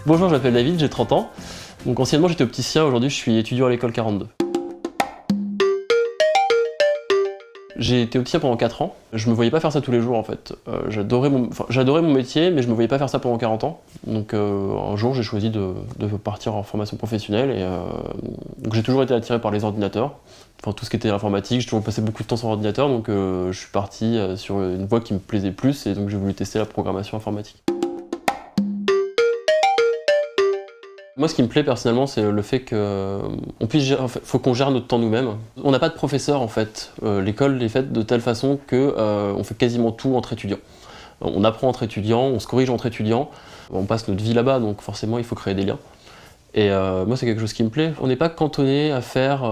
Bonjour, je m'appelle David, j'ai 30 ans. Donc anciennement j'étais opticien, aujourd'hui je suis étudiant à l'école 42. J'ai été opticien pendant 4 ans. Je me voyais pas faire ça tous les jours en fait. J'adorais mon métier, mais je me voyais pas faire ça pendant 40 ans. Donc un jour j'ai choisi de partir en formation professionnelle et donc j'ai toujours été attiré par les ordinateurs. Enfin tout ce qui était informatique, j'ai toujours passé beaucoup de temps sur ordinateur, donc je suis parti sur une voie qui me plaisait plus et donc j'ai voulu tester la programmation informatique. Moi, ce qui me plaît personnellement, c'est le fait qu'on puisse gérer, faut qu'on gère notre temps nous-mêmes. On n'a pas de professeur en fait. L'école est faite de telle façon que on fait quasiment tout entre étudiants. On apprend entre étudiants, on se corrige entre étudiants. On passe notre vie là-bas, donc forcément, il faut créer des liens. Et moi, c'est quelque chose qui me plaît. On n'est pas cantonné à faire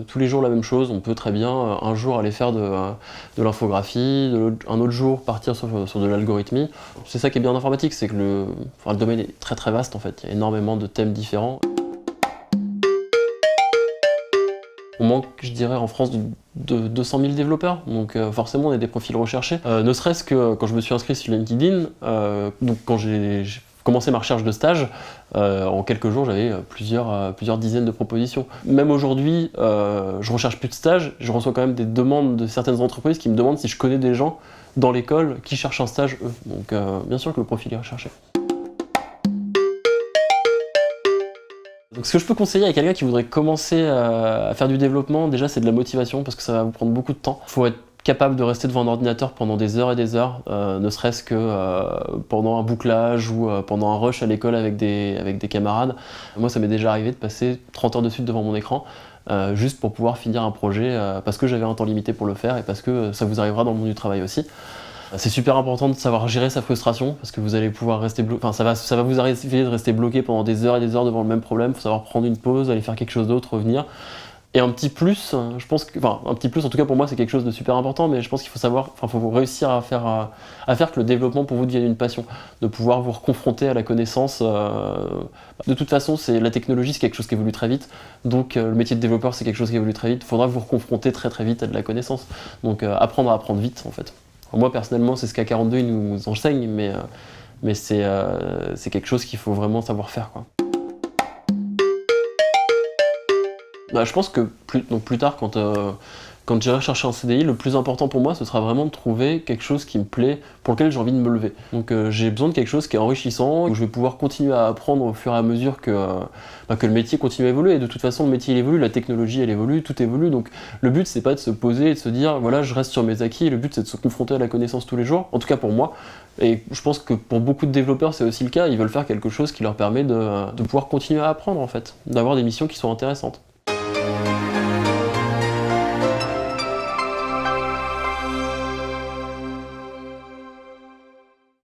tous les jours la même chose. On peut très bien un jour aller faire de l'infographie, un autre jour partir sur de l'algorithmie. C'est ça qui est bien en informatique, c'est que le domaine est très très vaste en fait. Il y a énormément de thèmes différents. On manque, je dirais, en France de 200 000 développeurs, donc forcément on a des profils recherchés. Ne serait-ce que quand je me suis inscrit sur LinkedIn, donc quand j'ai commencé ma recherche de stage, en quelques jours j'avais plusieurs dizaines de propositions. Même aujourd'hui, je recherche plus de stage, je reçois quand même des demandes de certaines entreprises qui me demandent si je connais des gens dans l'école qui cherchent un stage eux. Donc bien sûr que le profil est recherché. Donc ce que je peux conseiller à quelqu'un qui voudrait commencer à faire du développement, déjà c'est de la motivation parce que ça va vous prendre beaucoup de temps. Il faut être capable de rester devant un ordinateur pendant des heures et des heures, ne serait-ce que pendant un bouclage ou pendant un rush à l'école avec des camarades. Moi ça m'est déjà arrivé de passer 30 heures de suite devant mon écran juste pour pouvoir finir un projet parce que j'avais un temps limité pour le faire et parce que ça vous arrivera dans le monde du travail aussi. C'est super important de savoir gérer sa frustration parce que vous allez pouvoir rester bloqué. Enfin, ça va vous arriver de rester bloqué pendant des heures et des heures devant le même problème. Il faut savoir prendre une pause, aller faire quelque chose d'autre, revenir. Et un petit plus, je pense que, enfin, un petit plus, en tout cas pour moi, c'est quelque chose de super important, mais je pense qu'il faut savoir, enfin, faut réussir à faire que le développement pour vous devienne une passion, de pouvoir vous reconfronter à la connaissance. De toute façon, la technologie, c'est quelque chose qui évolue très vite, donc le métier de développeur, c'est quelque chose qui évolue très vite. Il faudra vous reconfronter très très vite à de la connaissance. Donc apprendre à apprendre vite, en fait. Moi personnellement c'est ce qu'à 42 ils nous enseignent, mais c'est quelque chose qu'il faut vraiment savoir faire, quoi. Bah, je pense que plus tard quand j'irai chercher un CDI, le plus important pour moi ce sera vraiment de trouver quelque chose qui me plaît, pour lequel j'ai envie de me lever. Donc j'ai besoin de quelque chose qui est enrichissant, où je vais pouvoir continuer à apprendre au fur et à mesure que le métier continue à évoluer. Et de toute façon le métier il évolue, la technologie elle évolue, tout évolue. Donc le but c'est pas de se poser et de se dire voilà je reste sur mes acquis, le but c'est de se confronter à la connaissance tous les jours, en tout cas pour moi. Et je pense que pour beaucoup de développeurs c'est aussi le cas, ils veulent faire quelque chose qui leur permet de pouvoir continuer à apprendre en fait, d'avoir des missions qui sont intéressantes.